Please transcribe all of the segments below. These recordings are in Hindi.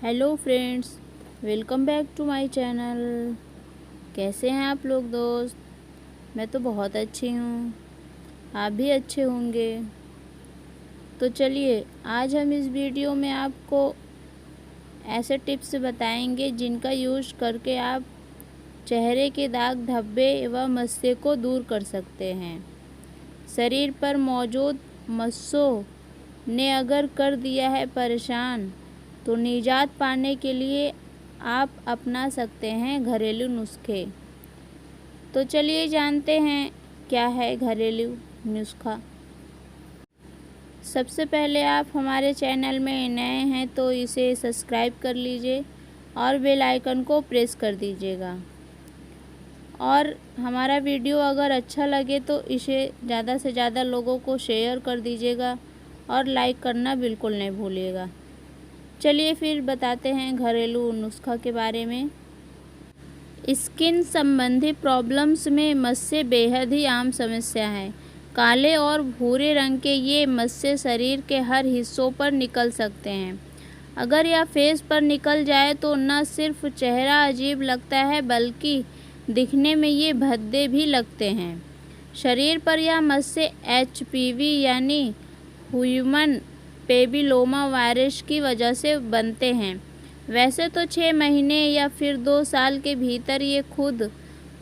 Hello friends, welcome back to my channel. कैसे हैं आप लोग दोस्त? मैं तो बहुत अच्छी हूँ, आप भी अच्छे होंगे। तो चलिए, आज हम इस वीडियो में आपको ऐसे टिप्स बताएंगे जिनका यूज़ करके आप चेहरे के दाग, धब्बे व मस्से को दूर कर सकते हैं। शरीर पर मौजूद मस्सों ने अगर कर दिया है परेशान, तो निजात पाने के लिए आप अपना सकते हैं घरेलू नुस्खे। तो चलिए जानते हैं क्या है घरेलू नुस्खा। सबसे पहले आप हमारे चैनल में नए हैं तो इसे सब्सक्राइब कर लीजिए और बेल आइकन को प्रेस कर दीजिएगा। और हमारा वीडियो अगर अच्छा लगे तो इसे ज़्यादा से ज़्यादा लोगों को शेयर कर दीजिएगा और लाइक करना बिल्कुल नहीं भूलिएगा। चलिए फिर बताते हैं घरेलू नुस्खा के बारे में। स्किन संबंधी प्रॉब्लम्स में मस्से बेहद ही आम समस्या है। काले और भूरे रंग के ये मस्से शरीर के हर हिस्सों पर निकल सकते हैं। अगर यह फेस पर निकल जाए तो न सिर्फ चेहरा अजीब लगता है बल्कि दिखने में ये भद्दे भी लगते हैं। शरीर पर यह मस्से HPV यानी ह्यूमन पेपिलोमा वायरस की वजह से बनते हैं। वैसे तो 6 महीने या फिर 2 साल के भीतर ये खुद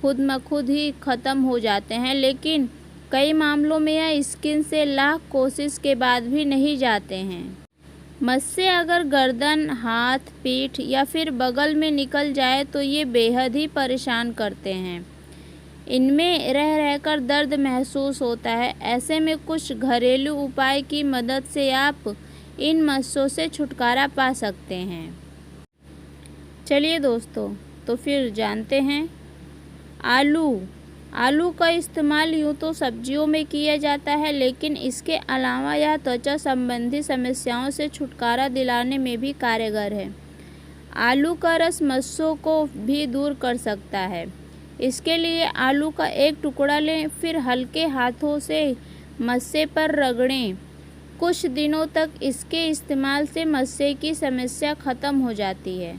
ब खुद ही ख़त्म हो जाते हैं, लेकिन कई मामलों में यह स्किन से लाख कोशिश के बाद भी नहीं जाते हैं। मस्से अगर गर्दन, हाथ, पीठ या फिर बगल में निकल जाए तो ये बेहद ही परेशान करते हैं। इनमें रह रहकर दर्द महसूस होता है। ऐसे में कुछ घरेलू उपाय की मदद से आप इन मस्सों से छुटकारा पा सकते हैं। चलिए दोस्तों, तो फिर जानते हैं। आलू का इस्तेमाल यूँ तो सब्जियों में किया जाता है, लेकिन इसके अलावा यह त्वचा संबंधी समस्याओं से छुटकारा दिलाने में भी कारगर है। आलू का रस मस्सों को भी दूर कर सकता है। इसके लिए आलू का एक टुकड़ा लें, फिर हल्के हाथों से मस्से पर रगड़ें। कुछ दिनों तक इसके इस्तेमाल से मस्से की समस्या ख़त्म हो जाती है।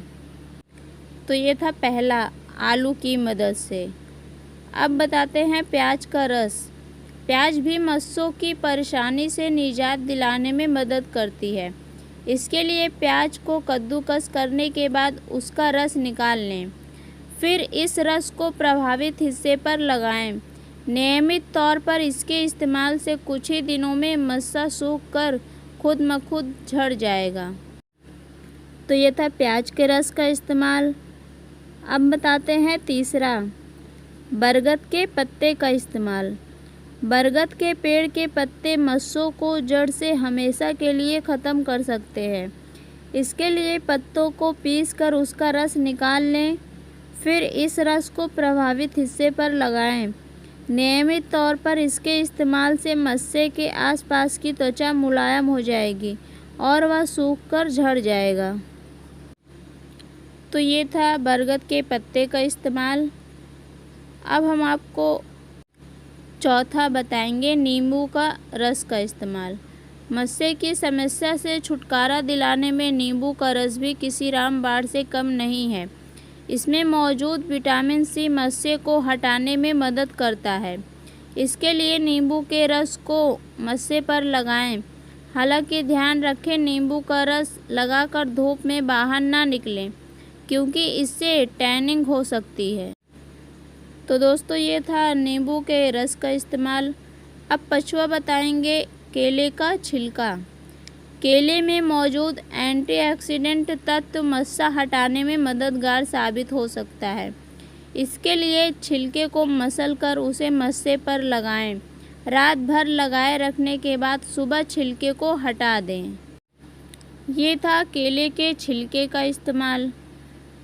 तो ये था पहला, आलू की मदद से। अब बताते हैं प्याज का रस। प्याज भी मस्सों की परेशानी से निजात दिलाने में मदद करती है। इसके लिए प्याज को कद्दूकस करने के बाद उसका रस निकाल लें। फिर इस रस को प्रभावित हिस्से पर लगाएं। नियमित तौर पर इसके इस्तेमाल से कुछ ही दिनों में मस्सा सूख कर खुद ब खुद झड़ जाएगा। तो ये था प्याज के रस का इस्तेमाल। अब बताते हैं तीसरा, बरगद के पत्ते का इस्तेमाल। बरगद के पेड़ के पत्ते मस्सों को जड़ से हमेशा के लिए ख़त्म कर सकते हैं। इसके लिए पत्तों को पीसकर उसका रस निकाल लें। फिर इस रस को प्रभावित हिस्से पर लगाएं। नियमित तौर पर इसके इस्तेमाल से मस्से के आसपास की त्वचा मुलायम हो जाएगी और वह सूखकर झड़ जाएगा। तो ये था बरगद के पत्ते का इस्तेमाल। अब हम आपको चौथा बताएंगे, नींबू का रस का इस्तेमाल। मस्से की समस्या से छुटकारा दिलाने में नींबू का रस भी किसी रामबाण से कम नहीं है। इसमें मौजूद विटामिन C मस्से को हटाने में मदद करता है। इसके लिए नींबू के रस को मस्से पर लगाएं। हालांकि ध्यान रखें, नींबू का रस लगाकर धूप में बाहर ना निकलें, क्योंकि इससे टैनिंग हो सकती है। तो दोस्तों, ये था नींबू के रस का इस्तेमाल। अब पांचवा बताएंगे, केले का छिलका। केले में मौजूद एंटीऑक्सीडेंट तत्व मस्सा हटाने में मददगार साबित हो सकता है। इसके लिए छिलके को मसलकर उसे मस्से पर लगाएं। रात भर लगाए रखने के बाद सुबह छिलके को हटा दें। ये था केले के छिलके का इस्तेमाल।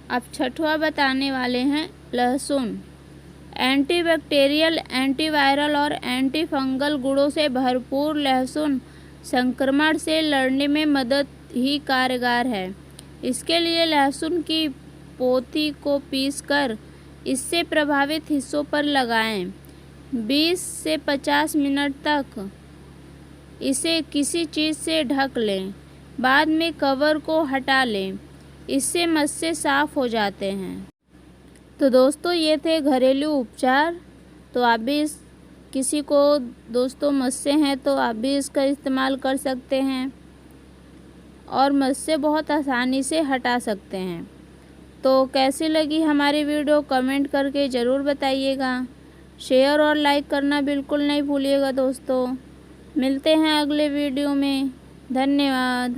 अब छठवां बताने वाले हैं, लहसुन। एंटीबैक्टीरियल, एंटीवायरल और एंटी फंगल गुणों से भरपूर लहसुन संक्रमण से लड़ने में मदद ही कारगर है। इसके लिए लहसुन की पोथी को पीसकर इससे प्रभावित हिस्सों पर लगाएं। 20 से 50 मिनट तक इसे किसी चीज़ से ढक लें। बाद में कवर को हटा लें। इससे मस्से साफ हो जाते हैं। तो दोस्तों ये थे घरेलू उपचार। तो आप भी किसी को दोस्तों मस्से हैं तो आप भी इसका इस्तेमाल कर सकते हैं और मस्से बहुत आसानी से हटा सकते हैं। तो कैसी लगी हमारी वीडियो कमेंट करके ज़रूर बताइएगा। शेयर और लाइक करना बिल्कुल नहीं भूलिएगा दोस्तों। मिलते हैं अगले वीडियो में। धन्यवाद।